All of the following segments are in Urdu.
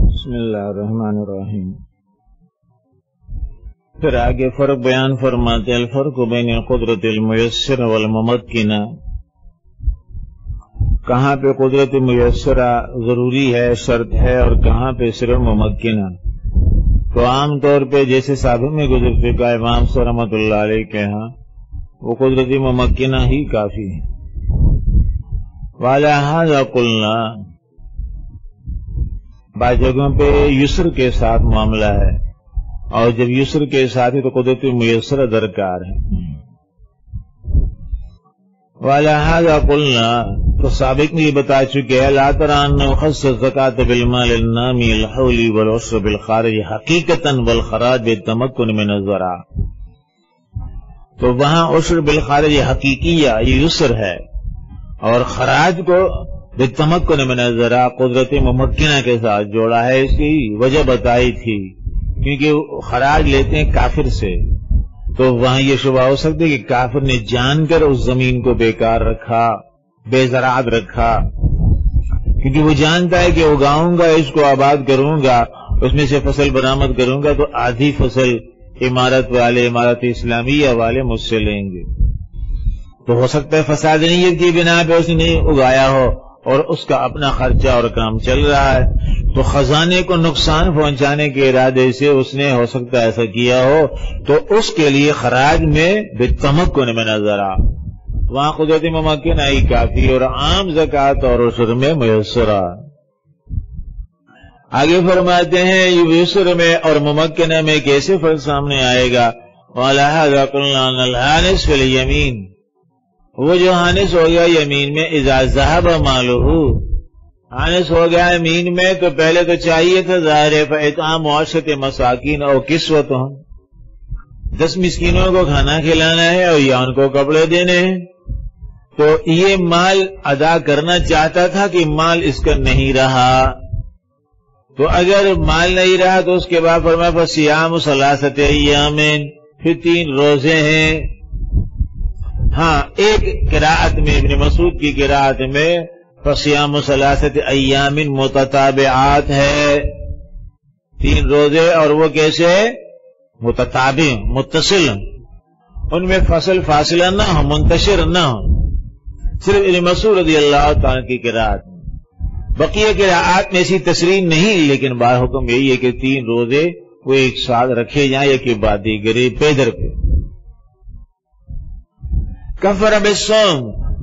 بسم اللہ الرحمن الرحیم. پھر آگے فرق بیان فرماتے ہیں، الفرق بین القدرت المیسر والممکنہ. کہاں پہ قدرت میسرہ ضروری ہے، شرط ہے، اور کہاں پہ صرف ممکنہ. تو عام طور پہ جیسے سابق میں گزر چکا امام سے رحمۃ اللہ علیہ کے ہاں وہ قدرت ممکنہ ہی کافی ہے. وَلَهَذَا قُلْنَا، بعض جگہوں پہ یسر کے ساتھ معاملہ ہے، اور جب یسر کے ساتھ ہی تو قدرت میسرہ درکار ہے. وَلَهَذَا قُلْنَا، تو سابق میں یہ بتا چکے ہیں، لَا تَرَى أَنَّهُ خَصَّ الزَّكَاةَ بِالْمَالِ النَّامِي الْحَوْلِ وَالْعُشْرِ بِالْخَارِجِ حَقِيقَةً وَالْخَرَاجِ بِالتَّمَكُّنِ مِنَ الزَّرَاعِ. تو وہاں عشر بالخارج حقیقیہ یہ یسر ہے، اور خراج کو بالتمکن من الزراع قدرت ممکنہ کے ساتھ جوڑا ہے. اس کی وجہ بتائی تھی، کیونکہ خراج لیتے ہیں کافر سے، تو وہاں یہ شبہ ہو سکتا ہے کہ کافر نے جان کر اس زمین کو بیکار رکھا، بے زراعت رکھا، کیونکہ وہ جانتا ہے کہ اگاؤں گا، اس کو آباد کروں گا، اس میں سے فصل برآمد کروں گا، تو آدھی فصل عمارت والے، عمارت اسلامیہ والے مجھ سے لیں گے. تو ہو سکتا ہے فساد نیت کی بنا پہ اس نے نہیں اگایا ہو اور اس کا اپنا خرچہ اور کام چل رہا ہے، تو خزانے کو نقصان پہنچانے کے ارادے سے اس نے ہو سکتا ہے ایسا کیا ہو، تو اس کے لیے خراج میں بالتمکن من الزراع وہاں قدرت ممکنہ ہی کافی، اور عام زکوٰۃ اور عشر میں میسرہ. آگے فرماتے ہیں یسر میں اور ممکنہ میں کیسے فرق سامنے آئے گا. وَلَهَذَا قُلْنَا أَنَّ الْحَانِسَ فِي الْيَمِينِ، وہ جو حانس ہو گیا یمین میں، اذا ذهب مالہ، حانس ہو گیا یمین میں، تو پہلے تو چاہیے تھا ظاہر فاطعام 10 مساکین او کسوتہم، 10 مسکینوں کو کھانا کھلانا ہے اور یا ان کو کپڑے دینے ہیں. تو یہ مال ادا کرنا چاہتا تھا کہ مال اس کا نہیں رہا، تو اگر مال نہیں رہا تو اس کے بعد فرمایا فصیام 3 ایام، پھر 3 روزے ہیں. ہاں ایک قراءت میں ابن مسعود کی قراءت میں فصیام 3 ایام متتابعات ہے، 3 روزے، اور وہ کیسے متتابع متصل، ان میں فاصلہ نہ ہو، منتشر نہ ہو. صرف ابن مسعود رضی اللہ تعالیٰ کی قراءت میں، بقیہ قراءات میں ایسی تصریح نہیں، لیکن بار حکم یہی ہے کہ 3 روزے وہ ایک ساتھ رکھے جائیں، ایک بعد دیگرے پیدر پہ. کفر بالصوم،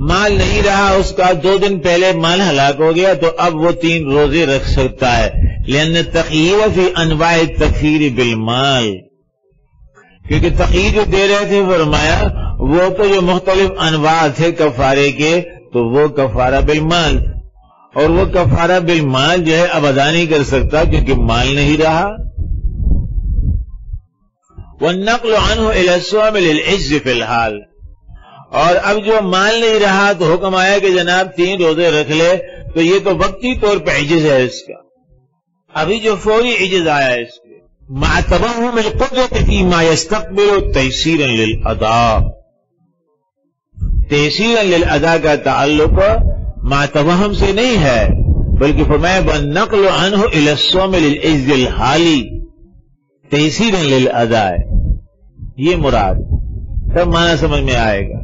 مال نہیں رہا اس کا، 2 دن پہلے مال ہلاک ہو گیا، تو اب وہ 3 روزے رکھ سکتا ہے. لأن التخییر فی انواع التکفیر بالمال، کیونکہ تخییر جو دے رہے تھے فرمایا وہ تو جو مختلف انواع تھے کفارے کے، تو وہ کفارہ بالمال، اور وہ کفارہ بالمال جو ہے اب ادا نہیں کر سکتا کیونکہ مال نہیں رہا. والنقل عنہ الى الصوم للعجز فی الحال، اور اب جو مال نہیں رہا تو حکم آیا کہ جناب 3 روزے رکھ لے، تو یہ تو وقتی طور پہ عجز ہے اس کا، ابھی جو فوری عجز آیا ہے اس کے. مع توہم القدرت فیما یستقبل تیسیرا للاداء، تیسیرا للاداء کا تعلق مع توہم سے نہیں ہے، بلکہ فرمایا والنقل عنہ الى الصوم للعجز الحالی تیسیرا للاداء، یہ مراد تب معنی سمجھ میں آئے گا.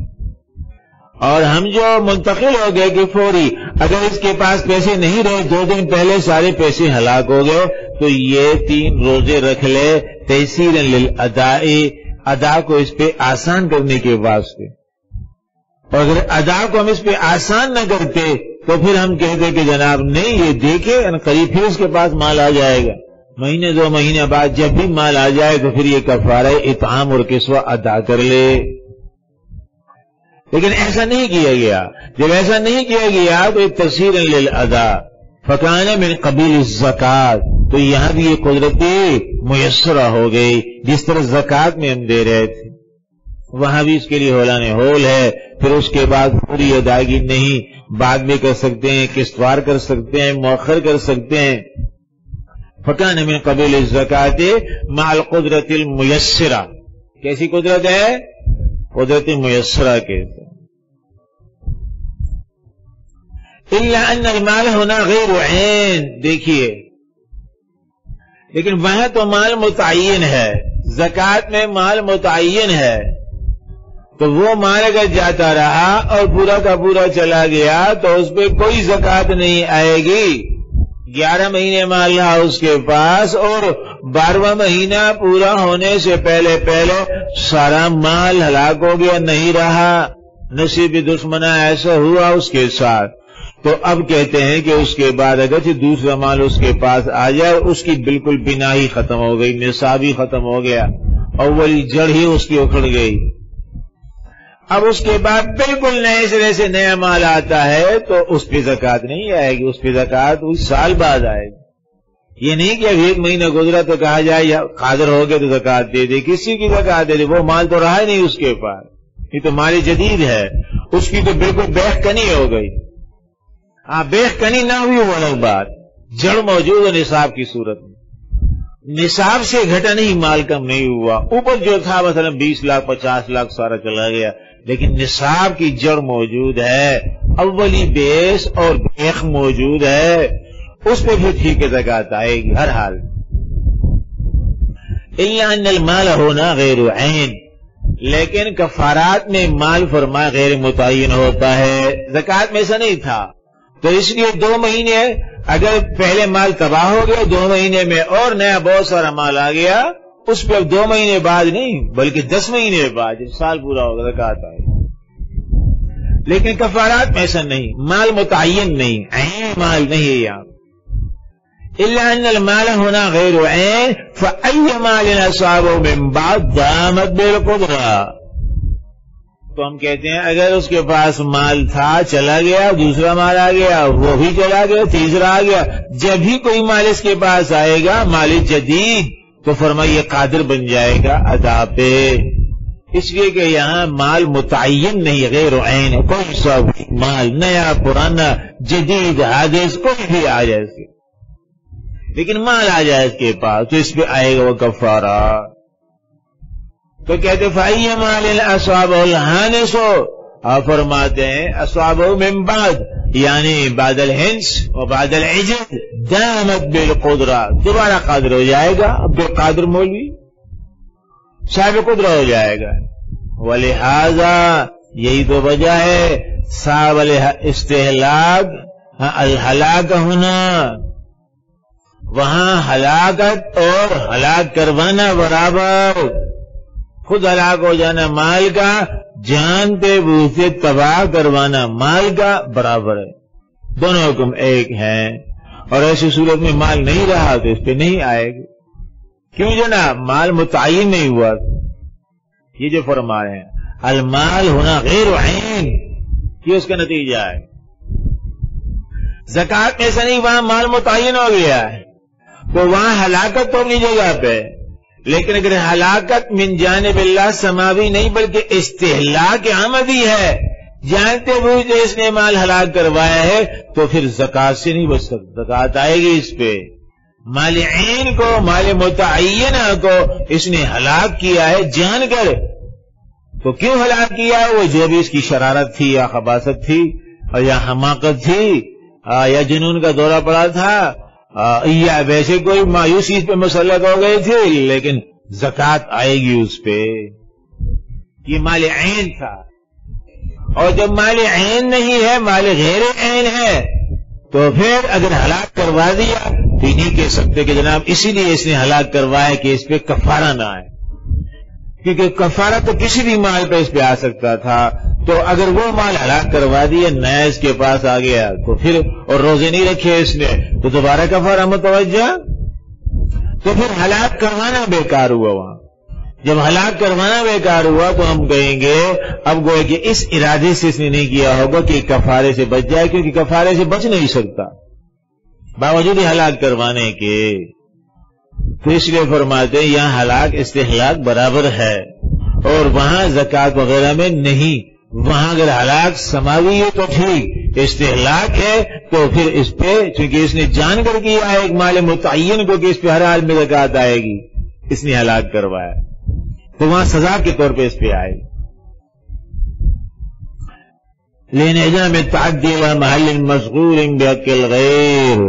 اور ہم جو منتقل ہو گئے کہ فوری، اگر اس کے پاس پیسے نہیں رہے، 2 دن پہلے سارے پیسے ہلاک ہو گئے، تو یہ 3 روزے رکھ لے تیسیرا للاداء، ادا کو اس پہ آسان کرنے کے واسطے. اور اگر ادا کو ہم اس پہ آسان نہ کرتے تو پھر ہم کہتے کہ جناب نہیں، یہ دیکھے قریب پھر اس کے پاس مال آ جائے گا، مہینے 2 مہینے بعد جب بھی مال آ جائے تو پھر یہ کفارہ اطعام اور کسوہ ادا کر لے. لیکن ایسا نہیں کیا گیا. جب ایسا نہیں کیا گیا تو تفسیرا للاداء فکان من قبیل الزکات، تو یہاں بھی یہ قدرت میسرہ ہو گئی، جس طرح زکات میں ہم دے رہے تھے وہاں بھی اس کے لیے ہولان ہول ہے. پھر اس کے بعد پوری ادائیگی نہیں، بعد میں کر سکتے ہیں، قسطوار کر سکتے ہیں، مؤخر کر سکتے ہیں. فکان من قبیل الزکات مع القدرت المیسرہ، کیسی قدرت ہے؟ قدرت میسرہ کے. الا ان المال ہونا غیر عین، دیکھیے لیکن وہاں تو مال متعین ہے، زکوٰۃ میں مال متعین ہے، تو وہ مال اگر جاتا رہا اور پورا کا پورا چلا گیا تو اس پہ کوئی زکوٰۃ نہیں آئے گی۔ 11 مہینے مال رہا اس کے پاس اور 12واں مہینہ پورا ہونے سے پہلے سارا مال ہلاک ہو گیا، نہیں رہا، نصیب دشمنا ایسا ہوا اس کے ساتھ، تو اب کہتے ہیں کہ اس کے بعد اگر دوسرا مال اس کے پاس آ جائے، اس کی بالکل بنا ہی ختم ہو گئی، نصاب ہی ختم ہو گیا، اولی جڑ ہی اس کی اکھڑ گئی۔ اب اس کے بعد بالکل نئے سرے سے نیا مال آتا ہے تو اس پہ زکوٰۃ نہیں آئے گی، اس پہ زکوٰۃ اس سال بعد آئے گی۔ یہ نہیں کہ اب 1 مہینہ گزرا تو کہا جائے یا قادر ہو گئے تو زکوٰۃ دے دے، کسی کی زکوٰۃ دے دے، وہ مال تو رہا ہی نہیں اس کے پاس، یہ تو مال جدید ہے، اس کی تو بالکل بیخ کنی ہو گئی۔ ہاں بیخ کنی نہ ہوئی وہ الگ بات، جڑ موجود ہے نصاب کی صورت میں، نصاب سے گھٹا نہیں، مال کم نہیں ہوا، اوپر جو تھا مثلا 20 لاکھ 50 لاکھ سارا چلا گیا، لیکن نصاب کی جڑ موجود ہے، اولی بیس اور بیخ موجود ہے، اس پہ بھی ٹھیک ہے زکوٰۃ آئے گی ہر حال۔ الا ان المال ہونا غیر عین، لیکن کفارات میں مال فرمایا غیر متعین ہوتا ہے، زکوٰۃ میں ایسا نہیں تھا، تو اس لیے 2 مہینے اگر پہلے مال تباہ ہو گیا، 2 مہینے میں اور نیا بہت سارا مال آ گیا، اس پہ اب 2 مہینے بعد نہیں بلکہ 10 مہینے بعد جب سال پورا ہوگا زکوٰۃ آئے گی۔ لیکن کفارات میں ایسا نہیں، مال متعین نہیں، عین مال نہیں ہے یہاں۔ الا ان المال ہونا غیر عین فأی مال اصابہ من بعد دامت بالقدرہ، تو ہم کہتے ہیں اگر اس کے پاس مال تھا چلا گیا، دوسرا مال آ گیا، وہ بھی چلا گیا، تیسرا آ گیا، جب بھی کوئی مال اس کے پاس آئے گا مال جدید تو فرمایا یہ قادر بن جائے گا ادا پہ، اس لیے کہ یہاں مال متعین نہیں، غیر عین ہے، کوئی سا مال نیا پرانا جدید حادث کوئی بھی آ جائے اس کے، لیکن مال آ جائے اس کے پاس تو اس پہ آئے گا وہ کفارہ۔ تو کہتے فائی مال اصابہ الحانس، آپ فرماتے ہیں اصابہ من بعد یعنی بعد الحنس و بعد العجز دامت بالقدرہ، دوبارہ قادر ہو جائے گا، اب بے قادر مولوی صاحب قدرہ ہو جائے گا۔ ولہذا یہی تو وجہ ہے صاحب استہلاک الہلاک ہونا، وہاں ہلاکت اور ہلاک کروانا برابر، خود ہلاک ہو جانا مال کا، جانتے بوجھتے تباہ کروانا مال کا برابر ہے، دونوں حکم ایک ہیں، اور ایسی صورت میں مال نہیں رہا تو اس پہ نہیں آئے گی، کیوں جناب مال متعین نہیں ہوا، یہ جو فرما رہے ہیں المال ہونا غیر عین، یہ اس کا نتیجہ ہے۔ زکوٰۃ میں ایسا نہیں، وہاں مال متعین ہو گیا ہے تو وہاں ہلاکت تو اپنی جگہ پہ، لیکن اگر ہلاکت من جانب اللہ سماوی نہیں بلکہ استہلاک عمدی ہے، جانتے بوجھتے اس نے مال ہلاک کروایا ہے تو پھر زکوٰۃ سے نہیں بچ سکتا، زکوٰۃ آئے گی اس پہ۔ مال عین کو، مال متعینہ کو اس نے ہلاک کیا ہے جان کر، تو کیوں ہلاک کیا ہے؟ وہ جو بھی اس کی شرارت تھی یا خباثت تھی اور یا حماقت تھی یا جنون کا دورہ پڑا تھا یا ویسے کوئی مایوسی پہ مسلط ہو گئی تھی، لیکن زکوٰۃ آئے گی اس پہ، یہ مال عین تھا۔ اور جب مال عین نہیں ہے، مال غیر عین ہے، تو پھر اگر ہلاک کروا دیا تو نہیں کہہ سکتے کہ جناب اسی لیے اس نے ہلاک کروایا کہ اس پہ کفارہ نہ آئے، کیونکہ کفارہ تو کسی بھی مال پہ اس پہ آ سکتا تھا، تو اگر وہ مال ہلاک کروا دیا نیا اس کے پاس آ گیا تو پھر، اور روزے نہیں رکھے اس نے تو دوبارہ کفارہ متوجہ، تو پھر ہلاک کروانا بیکار ہوا۔ وہاں جب ہلاک کروانا بیکار ہوا تو ہم کہیں گے اب گوئے کہ اس ارادے سے اس نے نہیں کیا ہوگا کہ کفارے سے بچ جائے، کیونکہ کفارے سے بچ نہیں سکتا باوجود ہلاک کروانے کے، تو اس لیے فرماتے ہیں یہاں ہلاک استہلاک برابر ہے، اور وہاں زکوٰۃ وغیرہ میں نہیں، وہاں اگر ہلاک سماوی ہے تو ٹھیک، استہلاک ہے تو پھر اس پہ چونکہ اس نے جان کر کیا ہے ایک مال متعین کو کہ اس پہ ہر حال میں زکوٰۃ آئے گی، اس نے ہلاک کروایا تو وہاں سزا کے طور پہ اس پہ آئے گی۔ لِنِعْزَمِ التَّعَدِّي إِلَى مَحَلٍ مَشْغُولٍ بِحَقِّ الْغَيْرِ،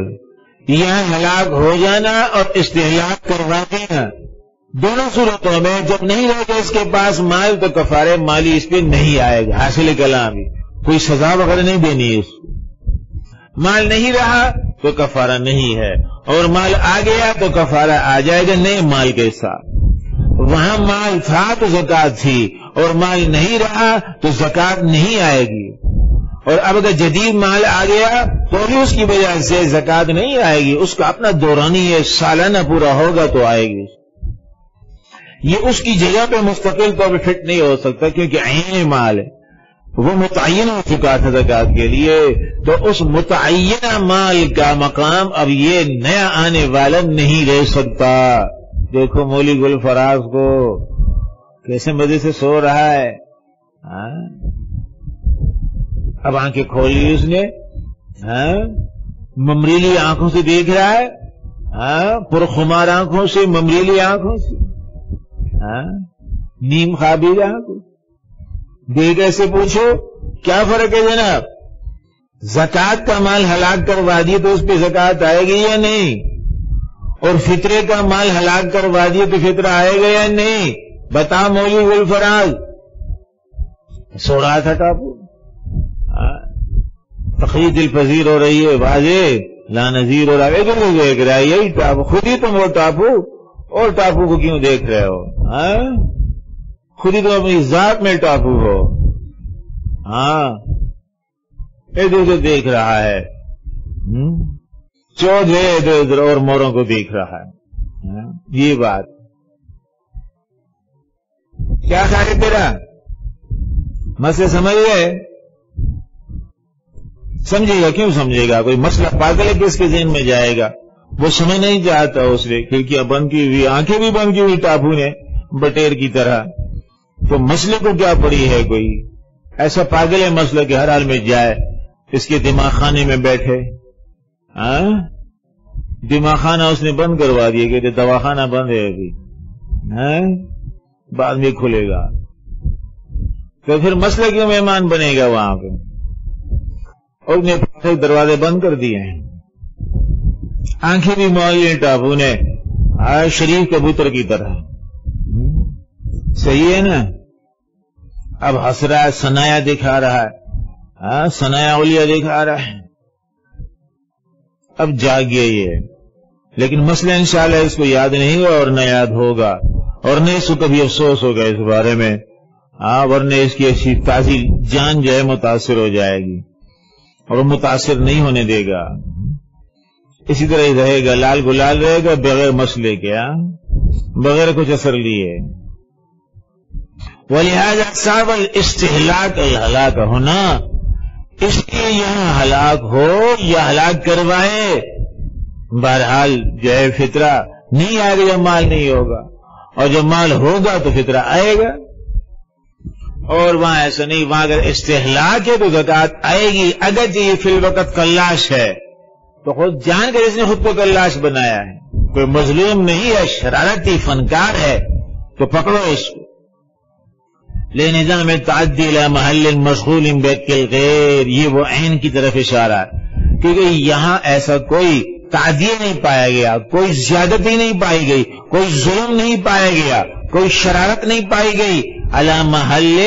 یہاں ہلاک ہو جانا اور استہلاک کروا دینا، دونوں صورتوں میں جب نہیں رہے گا اس کے پاس مال تو کفارے مالی اس پہ نہیں آئے گا، حاصل کلام بھی کوئی سزا وغیرہ نہیں دینی ہے اس کو۔ مال نہیں رہا تو کفارہ نہیں ہے، اور مال آ گیا تو کفارہ آ جائے گا نئے مال کے ساتھ۔ وہاں مال تھا تو زکوٰۃ تھی، اور مال نہیں رہا تو زکوٰۃ نہیں آئے گی، اور اب اگر جدید مال آ گیا تو بھی اس کی وجہ سے زکوٰۃ نہیں آئے گی، اس کا اپنا دورانی ہے، سالانہ پورا ہوگا تو آئے گی۔ یہ اس کی جگہ پہ مستقل طور پہ فٹ نہیں ہو سکتا کیونکہ عین مال ہے، وہ متعین ہو چکا تھا زکوٰۃ کے لیے، تو اس متعینہ مال کا مقام اب یہ نیا آنے والا نہیں لے سکتا۔ دیکھو مولی گل فراز کو کیسے مزے سے سو رہا ہے، اب آنکھیں کھول لی اس نے، ممریلی آنکھوں سے دیکھ رہا ہے، پرخمار آنکھوں سے، ممریلی آنکھوں سے، نیم خوابی آنکھوں دیکھ ایسے پوچھو کیا فرق ہے جناب؟ زکوٰۃ کا مال ہلاک کروا دیے تو اس پہ زکوٰۃ آئے گی یا نہیں؟ اور فطرے کا مال ہلاک کروا دیے تو فطرہ آئے گا یا نہیں؟ بتا مولی گل فراز، سو رہا تھا ٹاپو، تقریر دل پذیر ہو رہی ہے، واضح لا نظیر ہو رہا ہے، ادھر دیکھ رہا ہے یہی ٹاپو، خود ہی تم وہ ٹاپو اور ٹاپو کو کیوں دیکھ رہے ہو؟ خود ہی تو اپنی ذات میں ٹاپو ہو، ادھر ادھر دیکھ رہا ہے، چود ہے ادھر ادھر اور موروں کو دیکھ رہا ہے۔ یہ بات کیا خیال ہے تیرا؟ مسئلہ سمجھ گئے؟ سمجھے گا کیوں سمجھے گا؟ کوئی مسئلہ پاگل ہے کس کے ذہن میں جائے گا؟ وہ سمجھ نہیں چاہتا، اس نے کھڑکیاں بند کی ہوئی، آنکھیں بھی بند کی ہوئی ٹاپو نے بٹیر کی طرح، تو مسئلے کو کیا پڑی ہے؟ کوئی ایسا پاگل ہے مسئلہ کہ ہر حال میں جائے، اس کے دماغ خانے میں بیٹھے، دماغ خانہ اس نے بند کروا دیا کہ دواخانہ بند ہے ابھی، بعد میں کھلے گا، تو پھر مسئلہ کیوں مہمان بنے گا وہاں پہ؟ اور نے دروازے بند کر دیے ہیں، آنکھیں بھی مولی ٹاپو نے شریف کبوتر کی طرح، صحیح ہے نا؟ اب ہنس رہا ہے، ثنایا دکھا رہا ہے، ثنایا اولیاء دکھا رہا ہے، اب جاگ گیا یہ، لیکن مسئلہ انشاءاللہ اس کو یاد نہیں ہوا اور نہ یاد ہوگا، اور نہ اس کو کبھی افسوس ہوگا اس بارے میں، ورنہ اس کی ایسی تازی جان جو ہے متاثر ہو جائے گی، اور وہ متاثر نہیں ہونے دے گا، اسی طرح ہی رہے گا، لال گلال رہے گا بغیر مسئلے کے، بغیر کچھ اثر لیے۔ وَلِهَذَا صَابَ الْإِسْتِهْلَاكَ الْهَلَاكَ ہونا، اس لیے یہاں ہلاک ہو یا ہلاک کروائے، بہرحال جو ہے فطرہ نہیں آئے گا جب مال نہیں ہوگا، اور جب مال ہوگا تو فطرہ آئے گا، اور وہاں ایسا نہیں، وہاں اگر استہلاک ہے تو زکوٰۃ آئے گی، اگرچہ یہ فی الوقت کلاش ہے تو خود جان کر اس نے خود کو کلاش بنایا ہے، کوئی مظلوم نہیں ہے، شرارتی فنکار ہے، تو پکڑو اس کو۔ لِنِظَامِ التَّعَدِّي إِلَى مَحَلٍ مَشْغُولٍ بِحَقِّ الْغَيْرِ، یہ وہ عین کی طرف اشارہ ہے، کیونکہ یہاں ایسا کوئی تعدیہ نہیں پایا گیا، کوئی زیادتی نہیں پائی گئی، کوئی ظلم نہیں پایا گیا، کوئی شرارت نہیں پائی گئی، علی محل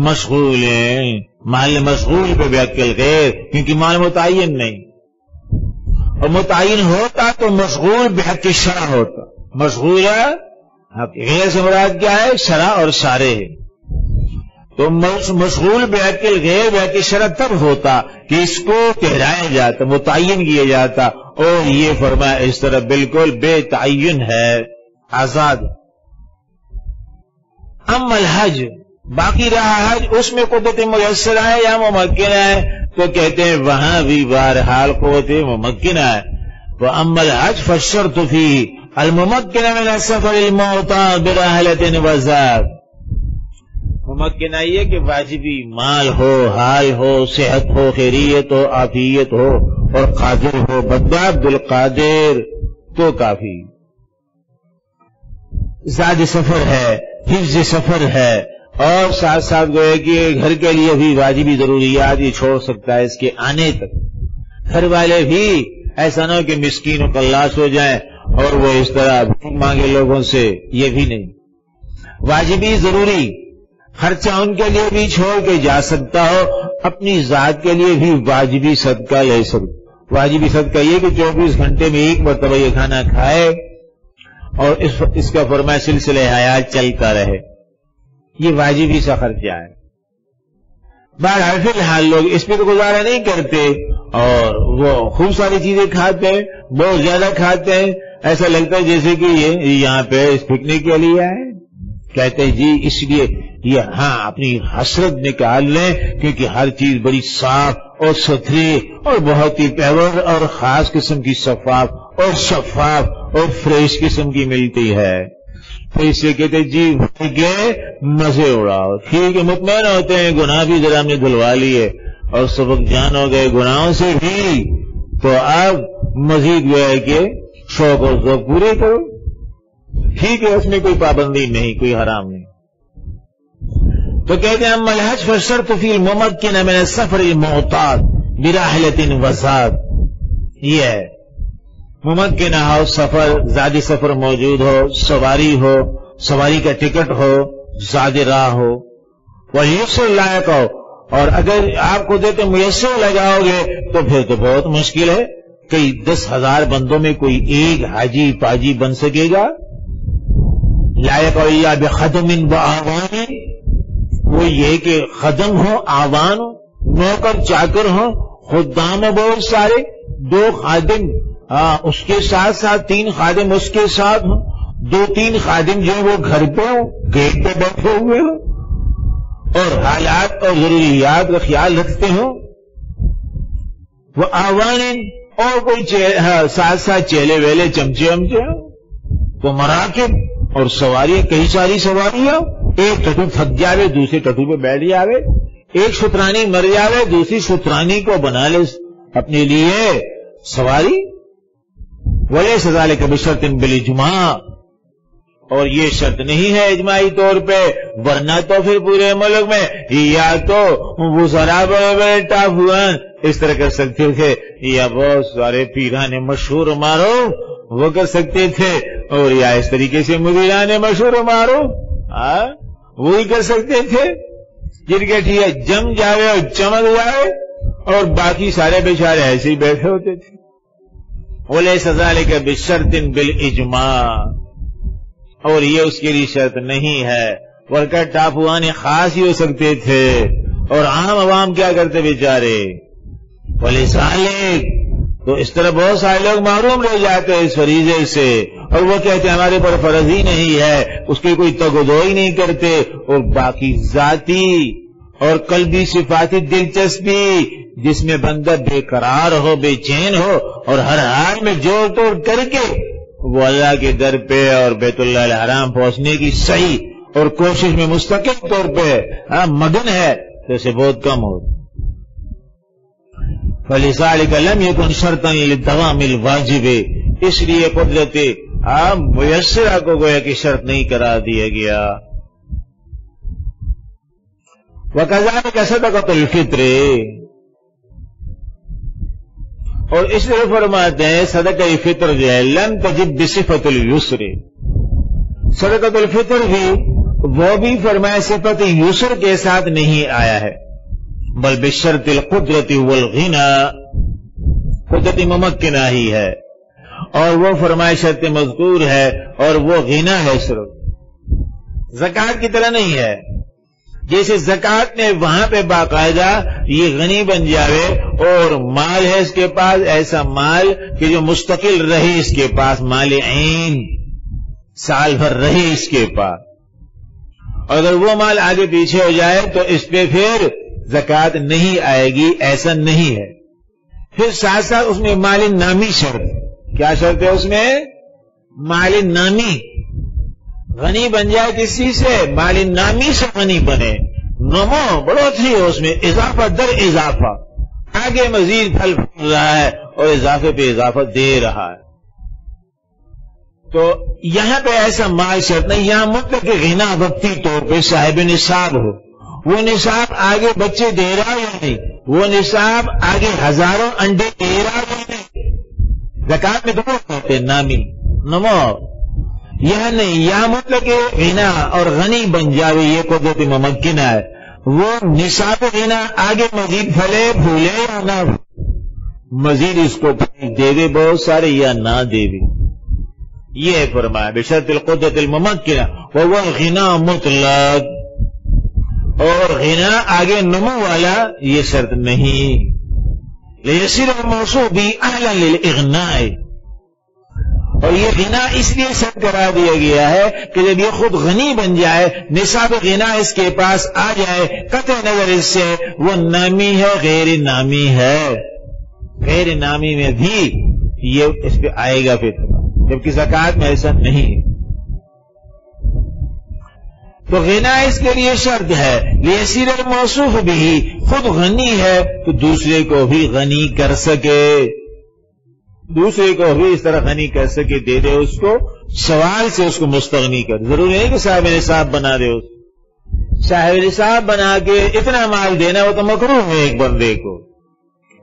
مشغول، محل مشغول پہ بحق الغیر، کیونکہ مال متعین نہیں، اور متعین ہوتا تو مشغول بحق شرع ہوتا، مشغول غیر سے مراد کیا ہے؟ شرع اور شارع ہے، تو مشغول بحق الغیر بحق شرع تب ہوتا کہ اس کو ٹھہرایا جاتا، متعین کیا جاتا، اور یہ فرمایا اس طرح بالکل بے تعین ہے، آزاد۔ اما الحج، باقی رہا حج، اس میں قوت میسرہ ہے یا ممکنہ ہے؟ تو کہتے ہیں وہاں بھی بہرحال قوت ممکنہ ہے۔ وَأَمَّا الْحَجْ فَالشَّرْطُ فِيهِ الْمُمَكِّنَ مِنَ السَّفَرِ الْمُعْتَادِ بِرَاحِلَةٍ وَزَادٍ، ممکنہ یہ کہ واجبی مال ہو، حال ہو، صحت ہو، خیریت ہو، عافیت ہو، اور قادر ہو، بندہ عبد القادر تو کافی، زاد سفر ہے، حفظ سفر ہے، اور ساتھ ساتھ گویا کہ گھر کے لیے بھی واجبی ضروریات یہ چھوڑ سکتا ہے اس کے آنے تک. گھر والے بھی ایسا نہ ہو کہ مسکین و قلاش ہو جائیں اور وہ اس طرح بھیک مانگے لوگوں سے، یہ بھی نہیں. واجبی ضروری خرچہ ان کے لیے بھی چھوڑ کے جا سکتا ہو، اپنی ذات کے لیے بھی واجبی صدقہ لے سکتا. واجبی صدقہ یہ کہ 24 گھنٹے میں ایک مرتبہ یہ کھانا کھائے اور اس کا فرمایا سلسلہ حیات چلتا رہے، یہ واجبی سا خرچہ ہے. بہرحال فی الحال لوگ اس پہ تو گزارا نہیں کرتے اور وہ خوب ساری چیزیں کھاتے ہیں، بہت زیادہ کھاتے ہیں، ایسا لگتا ہے جیسے کہ یہ یہاں پہ پکنک کے لیے آئے. کہتے ہیں جی اس لیے یہ اپنی حسرت نکال لیں کیونکہ ہر چیز بڑی صاف اور ستھری اور بہت ہی پیور اور خاص قسم کی شفاف اور فریش قسم کی ملتی ہے. تو اس سے کہتے جی مزے اڑاؤ، ٹھیک ہے، مطمئن ہوتے ہیں گناہ بھی ذرا ہم نے دھلوا لیے اور سبق جان ہو گئے گناہوں سے بھی، تو اب مزید جو ہے کہ شوق اور ذوق پورے کرو. ٹھیک ہے، اس میں کوئی پابندی نہیں، کوئی حرام نہیں. تو کہتے ہیں اما الحج فالشرط فی الممکن من السفر المعتاد براحلۃ وزاد. یہ ہے ممکن ہو، سفر زادی سفر موجود ہو، سواری ہو، سواری کا ٹکٹ ہو، زاد راہ ہو، ویسر لائق ہو. اور اگر آپ کو دیتے میسر لگاؤ گے تو پھر تو بہت مشکل ہے. کئی 10,000 بندوں میں کوئی ایک حاجی پاجی بن سکے گا؟ لائق ہو یا بخدم و آوان، وہ یہ کہ خدم ہو، آوان ہو، نوکر چاکر ہو، خدام ہو بہت سارے، 2 خادم اس کے ساتھ ساتھ 3 خادم اس کے ساتھ ہوں، 2-3 خادم جو وہ گھر پہ ہو، گیٹ پہ بیٹھے ہوئے ہو اور حالات اور ضروریات کا خیال رکھتے ہوں. وہ آوان اور کوئی ساتھ ساتھ چیلے ویلے چمچے ہمچے ہو. وہ مراکب اور سواری، کئی ساری سواریاں، ایک ٹٹو تھک جاوے دوسرے ٹٹو پہ بیٹھ جاوے، ایک شترانی مر جاوے دوسری شترانی کو بنا لے اپنے لیے سواری. ولیس ذالک بشرط بالاجماع، اور یہ شرط نہیں ہے اجماعی طور پہ، ورنہ تو پھر پورے ملک میں یا تو وہ شراب ٹافوان اس طرح کر سکتے تھے، یا بہت سارے پیران مشہور مارو وہ کر سکتے تھے، اور یا اس طریقے سے مدیران مشہور مارو وہی کر سکتے تھے، جن کے ٹھیک جم جاوے اور چمک جائے اور باقی سارے بیچارے ایسے ہی بیٹھے ہوتے تھے. ولیس ذالک بشرط بالاجماع، اور یہ اس کے لیے شرط نہیں ہے. ورکر ٹاپوان خاص ہی ہو سکتے تھے اور عام عوام کیا کرتے بیچارے. ولذالک، تو اس طرح بہت سارے لوگ محروم رہ جاتے ہیں اس فریضے سے، اور وہ کہتے ہیں ہمارے پر فرض ہی نہیں ہے، اس کی کوئی تگ و دو ہی نہیں کرتے. اور باقی ذاتی اور قلبی صفاتی دلچسپی جس میں بندہ بے قرار ہو، بے چین ہو اور ہر حال میں جوڑ توڑ کر کے وہ اللہ کے در پہ اور بیت اللہ الحرام پہنچنے کی صحیح اور کوشش میں مستقل طور پہ مگن ہے، تو اسے بہت کم ہو. فلذلک لم یکن شرطا للدوام الواجب، اس لیے قدرت میسرہ کو گویا کہ شرط نہیں قرار دیا گیا. وکذالک صدقۃ الفطر، اور اس لیے فرماتے ہیں صدقہ فطر جو ہے لم تجب بصفت اليسر، صدقۃ الفطر بھی وہ بھی فرمایا صفت یسر کے ساتھ نہیں آیا ہے، بل بشرط القدرت والغنى، قدرت ممکنہ ہی ہے، اور وہ فرمایا شرط مذکور ہے اور وہ غنا ہے. صرف زکوٰۃ کی طرح نہیں ہے، جیسے زکوٰۃ میں وہاں پہ باقاعدہ یہ غنی بن جاوے اور مال ہے اس کے پاس، ایسا مال کہ جو مستقل رہے اس کے پاس، مال عین سال بھر رہے اس کے پاس. اگر وہ مال آگے پیچھے ہو جائے تو اس پہ پھر زکوٰۃ نہیں آئے گی، ایسا نہیں ہے. پھر ساتھ ساتھ اس میں مال نامی شرط، کیا شرط ہے اس میں؟ مال نامی، غنی بن جائے کس چیز سے؟ مال نامی سے غنی بنے، نمو بڑھوتری ہو اس میں، اضافہ در اضافہ، آگے مزید پھل پھول رہا ہے اور اضافے پہ اضافہ دے رہا ہے. تو یہاں پہ ایسا مال شرط نہیں، یہاں مطلق غنا وقتی طور پہ صاحب نصاب ہو، وہ نصاب آگے بچے دے رہا یا نہیں، وہ نصاب آگے ہزاروں انڈے دے رہا یا نہیں۔ زکات میں دونوں ہوتے ہیں، نامی نمو، یہ نہیں، یہاں مطلق غنا اور غنی بن جاوے، یہ قدرت ممکنہ ہے، وہ نصاب غنا آگے مزید پھلے پھولے یا نہ مزید اس کو دے دے بہت سارے یا نہ دے دے، یہ فرمایا بشرط القدرت الممکنہ وهو غنا مطلق، اور غنا آگے نمو والا یہ شرط نہیں۔ لیصیر الموصوف بھی اہلا للاغناء، اور یہ غنا اس لیے شرط کرا دیا گیا ہے کہ جب یہ خود غنی بن جائے، نصاب غنا اس کے پاس آ جائے، قطع نظر اس سے وہ نامی ہے غیر نامی ہے، غیر نامی میں بھی یہ اس پہ آئے گا پھر، جبکہ زکات میں ایسا نہیں ہے۔ تو غنا اس کے لیے شرط ہے، لیصیر الموصوف بھی، خود غنی ہے تو دوسرے کو بھی غنی کر سکے، دوسرے کو بھی اس طرح غنی کر سکے، دے دے اس کو، سوال سے اس کو مستغنی کر، ضروری نہیں کہ صاحب نصاب بنا دے، اس صاحب نصاب بنا کے اتنا مال دینا وہ تو مکروہ ہے، ایک بندے کو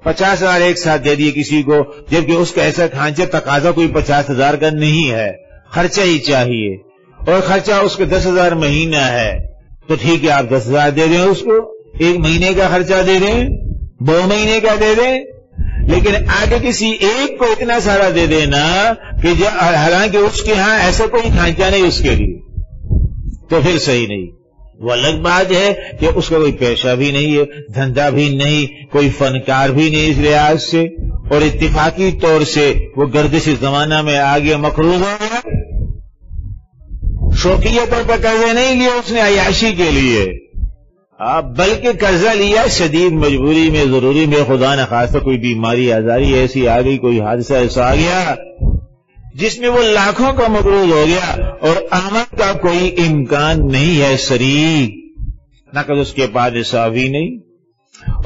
50,000 ایک ساتھ دے دیے کسی کو، جبکہ اس کا ایسا کھانچہ تقاضا کوئی 50,000 کا نہیں ہے، خرچہ ہی چاہیے، اور خرچہ اس کے 10,000 مہینہ ہے، تو ٹھیک ہے آپ 10,000 دے دیں اس کو، ایک مہینے کا خرچہ دے دیں، 2 مہینے کا دے دیں، لیکن آگے کسی ایک کو اتنا سارا دے دینا کہ حالانکہ اس کے ہاں ایسا کوئی کھانچہ نہیں اس کے لیے، تو پھر صحیح نہیں۔ وہ الگ بات ہے کہ اس کا کوئی پیشہ بھی نہیں ہے، دھندا بھی نہیں، کوئی فنکار بھی نہیں اس لحاظ سے، اور اتفاقی طور سے وہ گردش زمانہ میں آگے مقروض ہو گیا، شوقیہ طور پر قرضہ نہیں لیا اس نے عیاشی کے لیے، بلکہ قرضہ لیا شدید مجبوری میں، ضروری میں، خدا نہ خواستہ کوئی بیماری آزاری ایسی آ گئی، کوئی حادثہ ایسا آ گیا جس میں وہ لاکھوں کا مقروض ہو گیا اور آمد کا کوئی امکان نہیں ہے، شریک نقد اس کے پاس نصاب ہی نہیں،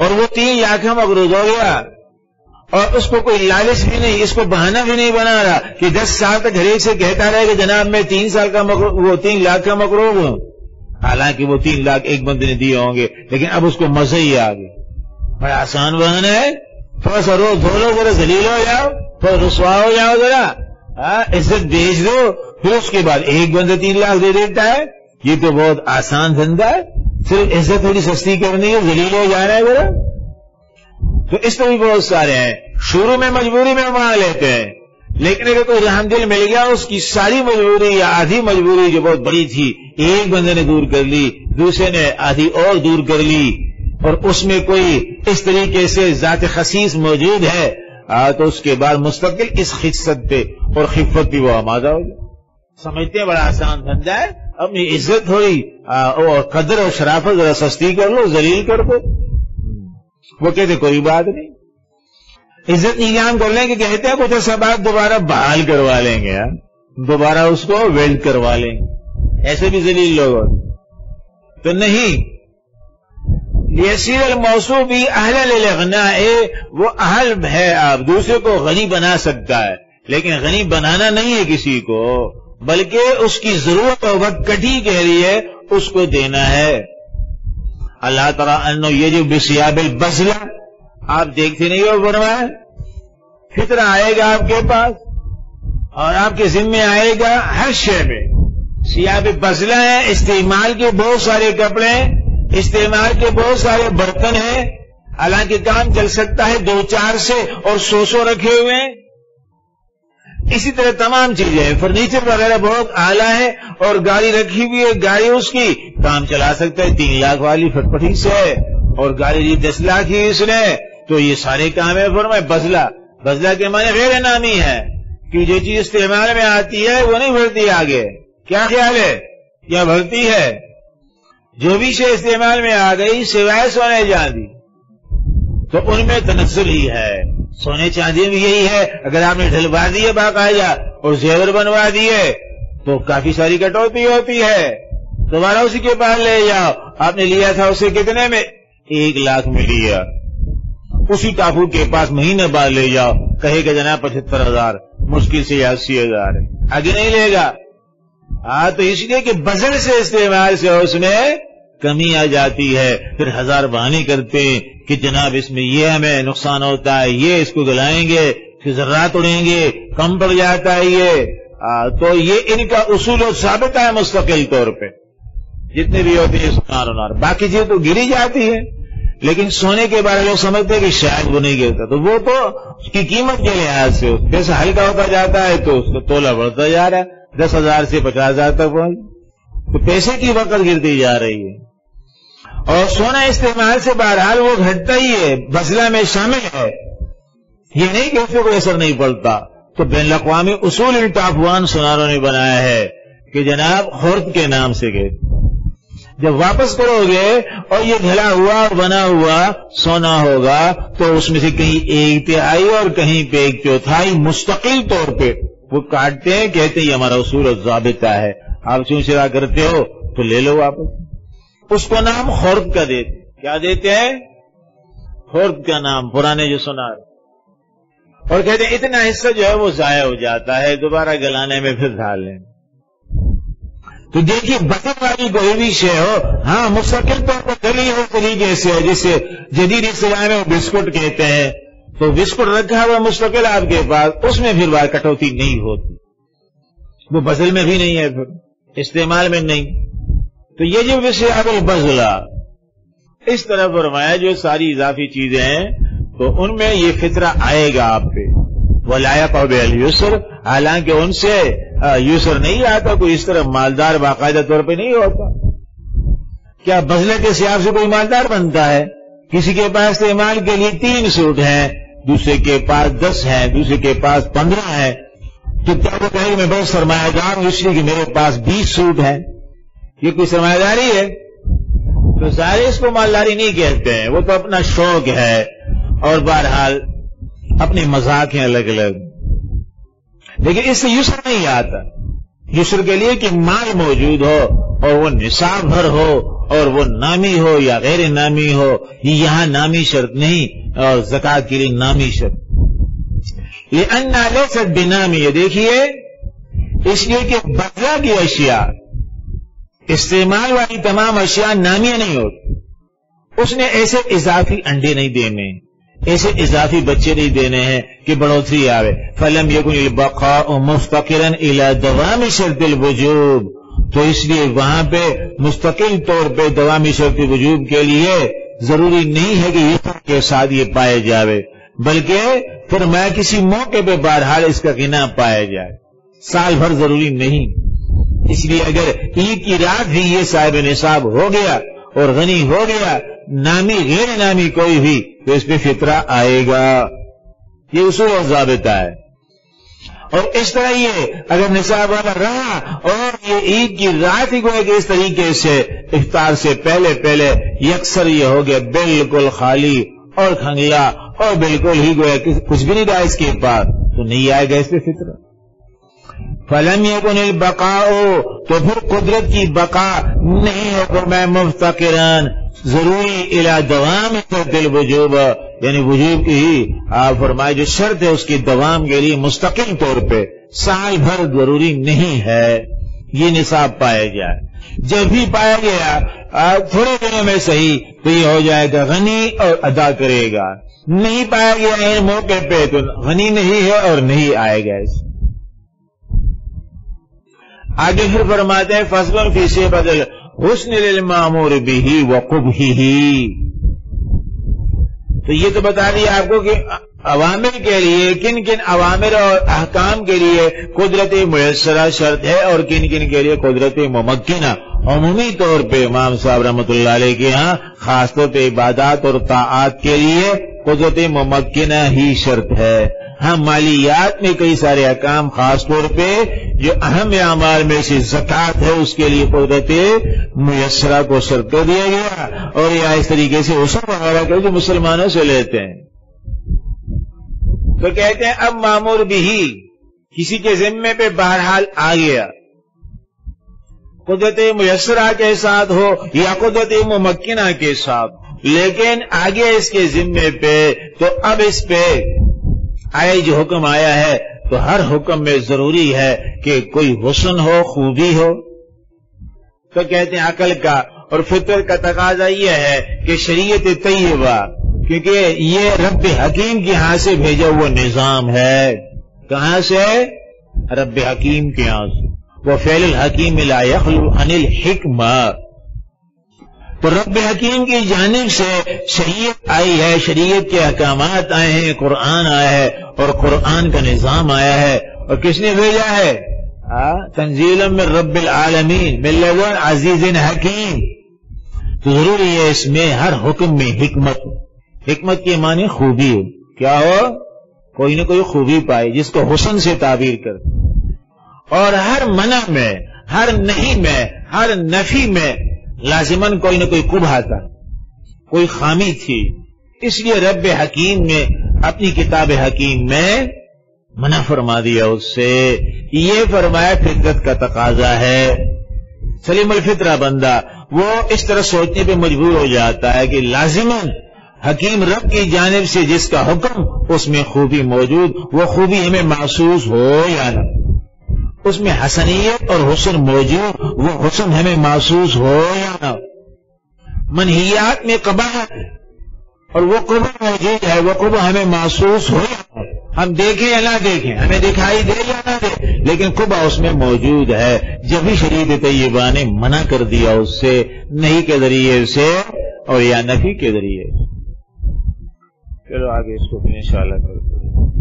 اور وہ 3 لاکھ کا مقروض ہو گیا، اور اس کو کوئی لالچ بھی نہیں، اس کو بہانہ بھی نہیں بنا رہا کہ 10 سال تک ہر ایک سے کہتا رہے کہ جناب میں 3 سال کا وہ 3 لاکھ کا مقروض ہوں، حالانکہ وہ 3 لاکھ ایک بندے نے دیے ہوں گے، لیکن اب اس کو مزہ ہی آ گیا، بڑا آسان بہانہ ہے، تھوڑا سا روز دھو لو ذرا، ذلیل ہو جاؤ، تھوڑا رسوا ہو جاؤ، ذرا عزت بیچ دو، پھر اس کے بعد ایک بندہ 3 لاکھ دے دیتا ہے، یہ تو بہت آسان دھندا ہے، صرف عزت تھوڑی سستی کرنی ہے، ذلیل ہو جانا ہے ذرا۔ تو اس طرح بھی بہت سارے ہیں، شروع میں مجبوری میں مانگ لیتے ہیں، لیکن اگر کوئی رحم دل مل گیا، اس کی ساری مجبوری یا آدھی مجبوری جو بہت بڑی تھی ایک بندے نے دور کر لی، دوسرے نے آدھی اور دور کر لی، اور اس میں کوئی اس طریقے سے ذات خصیص موجود ہے، تو اس کے بعد مستقل اس خصت پہ اور خفت بھی وہ آمادہ ہو جائے۔ سمجھتے ہیں بڑا آسان دھندا ہے، اپنی عزت تھوڑی اور قدر اور شرافت ذرا سستی کر لو، ذلیل کر دو، وہ کہتے کوئی بات نہیں، عزت نیلام کر لیں گے، کہتے ہیں کچھ ایسا بات دوبارہ بحال کروا لیں گے، دوبارہ اس کو ویلڈ کروا لیں گے، ایسے بھی ذلیل لوگ تو نہیں۔ لیصیر الموصوف بھی اہل للاغناء، وہ اہل ہے، آپ دوسرے کو غنی بنا سکتا ہے، لیکن غنی بنانا نہیں ہے کسی کو، بلکہ اس کی ضرورت اور وقت کٹی کے لیے اس کو دینا ہے۔ اللہ تعالیٰ انه یجب بثیاب البذلہ، آپ دیکھتے نہیں ہو، فرمایا فطرہ آئے گا آپ کے پاس اور آپ کے ذمے آئے گا ہر شے میں، ثیاب بذلہ ہے، استعمال کے بہت سارے کپڑے، استعمال کے بہت سارے برتن ہیں، حالانکہ کام چل سکتا ہے 2-4 سے اور 100 رکھے ہوئے ہیں، اسی طرح تمام چیزیں، فرنیچر وغیرہ بہت اعلیٰ ہے، اور گاڑی رکھی ہوئی ہے، گاڑی اس کی کام چلا سکتا ہے 3 لاکھ والی فٹپٹی سے، اور گاڑی دی 10 لاکھ ہی اس نے، تو یہ سارے کام ہے۔ فرمائے بذلہ، بذلہ کے معنی غیر نامی ہے کہ جو چیز استعمال میں آتی ہے وہ نہیں بڑھتی آگے، کیا خیال ہے، یا بڑھتی ہے؟ جو بھی شے استعمال میں آ گئی سوائے سونے چاندی تو ان میں تنزل ہی ہے، سونے چاندی میں یہی ہے، اگر آپ نے ڈھلوا دیے باقاعدہ اور زیور بنوا دیے تو کافی ساری کٹوتی ہوتی ہے، دوبارہ اسی کے پاس لے جاؤ، آپ نے لیا تھا اسے کتنے میں، 1 لاکھ میں لیا، اسی ٹاپو کے پاس مہینے بعد لے جاؤ، کہے کہ جناب 75,000، مشکل سے 80,000 ہے، آگے نہیں لے گا۔ تو اس لیے کہ بزل سے استعمال سے اس میں کمی آ جاتی ہے، پھر 1000 بہانے کرتے ہیں کہ جناب اس میں یہ ہمیں نقصان ہوتا ہے، یہ اس کو گلائیں گے، پھر ذرات اڑیں گے، کم پڑ جاتا ہے یہ۔ تو یہ ان کا اصول و ثابت ہے مستقل طور پہ، جتنے بھی ہوتے ہیں سونار ونار، باقی چیز تو گری جاتی ہے، لیکن سونے کے بارے میں سمجھتے ہیں کہ شاید وہ نہیں گرتا، تو وہ تو اس کی قیمت کے لحاظ سے جیسے ہلکا ہوتا جاتا ہے تو اس کا تولہ بڑھتا جا رہا ہے، 10,000 سے 50,000 تک پہنچ، تو پیسے کی وقت گرتی جا رہی ہے۔ اور سونا استعمال سے بہرحال وہ گھٹتا ہی ہے، بزلہ میں شامل ہے، یہ نہیں کہ اس پہ کوئی اثر نہیں پڑتا۔ تو بین الاقوامی اصول ان ٹاپ 1 سوناروں نے بنایا ہے کہ جناب خرد کے نام سے گئے، جب واپس کرو گے اور یہ گھلا ہوا اور بنا ہوا سونا ہوگا تو اس میں سے کہیں 1/3 اور کہیں پہ 1/4 مستقل طور پہ وہ کاٹتے ہیں، کہتے ہیں یہ ہمارا اصول و ضابطہ ہے، آپ چونچرا کرتے ہو تو لے لو واپس۔ اس کو نام خرد کا دیتے، کیا دیتے ہیں؟ خرد کا نام، پرانے جو سونار، اور کہتے ہیں اتنا حصہ جو ہے وہ ضائع ہو جاتا ہے، دوبارہ گلانے میں پھر ڈال لیں۔ تو دیکھیے بٹن والی کوئی بھی شے ہو، ہاں مستقل طور پر گلی ہو طریقے سے، جسے جدید اصطلاح میں بسکٹ کہتے ہیں، تو بسکٹ رکھا ہوا مستقل آپ کے پاس، اس میں پھر بار کٹوتی نہیں ہوتی، وہ بزل میں بھی نہیں ہے، پھر استعمال میں نہیں۔ تو یہ جو وسیاب البزلہ اس طرح فرمایا، جو ساری اضافی چیزیں ہیں تو ان میں یہ فطرہ آئے گا آپ پہ، وَلَا يَقَعُ بِالْيُسْرِ، حالانکہ ان سے یسر نہیں آتا، کوئی اس طرح مالدار باقاعدہ طور پہ نہیں ہوتا۔ کیا بزلے کے سیاب سے کوئی مالدار بنتا ہے؟ کسی کے پاس استعمال کے لیے 3 سوٹ ہیں، دوسرے کے پاس 10 ہیں، دوسرے کے پاس 15 ہیں، تو کیا وہ کہے میں بہت سرمایہ دار ہوں اس لیے کہ میرے پاس 20 سوٹ ہیں؟ یہ کوئی سرمایہ داری ہے؟ تو سارے اس کو مالداری نہیں کہتے ہیں، وہ تو اپنا شوق ہے، اور بہرحال اپنے مذاق ہیں الگ الگ، لیکن اس سے یسر نہیں آتا۔ یسر کے لیے کہ مال موجود ہو اور وہ نصاب بھر ہو اور وہ نامی ہو یا غیر نامی ہو، یہ یہاں نامی شرط نہیں، اور زکات کے لیے نامی شرط۔ یہ انا لیست بنامی، یہ دیکھیے اس لیے کہ بدلہ کی اشیاء، استعمال والی تمام اشیاء نامیہ نہیں ہوتی۔ اس نے ایسے اضافی انڈے نہیں دینے، ایسے اضافی بچے نہیں دینے ہیں کہ بڑھوتری آوے۔ فَلَمْ يَكُنِ الْبَقَاءُ مُفْتَقِرًا إِلَى دَوَامِ شَرْطِ الْوُجُوبِ، تو اس لیے وہاں پہ مستقل طور پہ دوامی شرط وجوب کے لیے ضروری نہیں ہے کہ یسر کے ساتھ یہ پائے جاوے، بلکہ پھر میں کسی موقع پہ بہرحال اس کا غنا پایا جائے، سال بھر ضروری نہیں۔ اس لیے اگر عید کی رات بھی یہ صاحب نصاب ہو گیا اور غنی ہو گیا، نامی غیر نامی کوئی بھی، تو اس پہ فطرہ آئے گا، یہ اصول اور ضابطہ ہے۔ اور اس طرح یہ اگر نصاب والا رہا اور یہ عید کی رات ہی گویا کہ اس طریقے سے افطار سے پہلے پہلے یکسر یہ ہو گیا بالکل خالی اور کھنگلا اور بالکل ہی گویا کہ کچھ بھی نہیں رہا اس کے پاس، تو نہیں آئے گا اس پہ فطرہ۔ فَلَمْ يَكُنِ الْبَقَاءُ، تو پھر قدرت کی بقا نہیں ہے، تو میں مفتقران ضروری الى دوام شرط الوجوب، یعنی وجوب کی ہی آپ فرمائے جو شرط ہے اس کی دوام کے لیے مستقل طور پہ سال بھر ضروری نہیں ہے یہ نصاب پایا جائے۔ جب بھی پایا گیا تھوڑے دنوں میں صحیح تو یہ ہو جائے گا غنی اور ادا کرے گا، نہیں پایا گیا ان موقع پہ تو غنی نہیں ہے اور نہیں آئے گا اس۔ آگے پھر فرماتے ہیں فصل فی صفۃ الحسن للمامور به وقبحه، تو یہ تو بتا دیا آپ کو کہ عوامر کے لیے کن کن عوامر اور احکام کے لیے قدرت میسرہ شرط ہے اور کن کن کے لیے قدرت ممکنہ۔ عمومی طور پہ امام صاحب رحمۃ اللہ علیہ کے ہاں خاص طور پہ عبادات اور طاعات کے لیے قدرت ممکنہ ہی شرط ہے۔ ہاں مالیات میں کئی سارے احکام خاص طور پہ جو اہم اعمال میں سے زکوٰۃ ہے اس کے لیے قدرت میسرہ کو شرط کر دیا گیا، اور یا اس طریقے سے عشر وغیرہ کے جو مسلمانوں سے لیتے ہیں تو کہتے ہیں اب مامور بھی کسی کے ذمے پہ بہرحال آ گیا، قدرت میسرہ کے ساتھ ہو یا قدرت ممکنہ کے ساتھ، لیکن آگے اس کے ذمے پہ تو اب اس پہ آئے جو حکم آیا ہے تو ہر حکم میں ضروری ہے کہ کوئی حسن ہو، خوبی ہو. تو کہتے ہیں عقل کا اور فطرت کا تقاضا یہ ہے کہ شریعت طیبہ، کیونکہ یہ رب حکیم کے ہاں سے بھیجا وہ نظام ہے. کہاں سے؟ رب حکیم کے ہاں سے. وہ فعل الحکیم لا یخلو عن الحکمہ. تو رب حکیم کی جانب سے شریعت آئی ہے، شریعت کے احکامات آئے ہیں، قرآن آیا ہے اور قرآن کا نظام آیا ہے. اور کس نے بھیجا ہے؟ تنزیلا من رب العالمین من لدن عزیز حکیم. تو ضروری ہے اس میں ہر حکم میں حکمت. حکمت کے معنی خوبی ہو. کیا ہو؟ کوئی نہ کوئی خوبی پائے جس کو حسن سے تعبیر کر. اور ہر منع میں، ہر نہیں میں، ہر نفی میں لازماً کوئی نہ کوئی قبح تھا، کوئی خامی تھی. اس لیے رب حکیم نے اپنی کتاب حکیم میں منع فرما دیا اس سے. یہ فرمایا فطرت کا تقاضا ہے. سلیم الفطرہ بندہ وہ اس طرح سوچنے پہ مجبور ہو جاتا ہے کہ لازماً حکیم رب کی جانب سے جس کا حکم اس میں خوبی موجود، وہ خوبی ہمیں محسوس ہو یا نہ. اس میں حسنیت اور حسن موجود، وہ حسن ہمیں محسوس ہو یا نہ. منہیات میں قباحت ہے اور وہ قبح موجود ہے، وہ قبح ہمیں محسوس ہو یا نہ. ہم دیکھیں یا نہ دیکھیں، ہمیں دکھائی دے یا نہ دے، لیکن قبح اس میں موجود ہے. جب بھی شریعت طیبہ نے منع کر دیا اس سے، نہیں کے ذریعے سے اور یا نفی کے ذریعے. چلو آگے اس کو انشاءاللہ کرتے ہیں.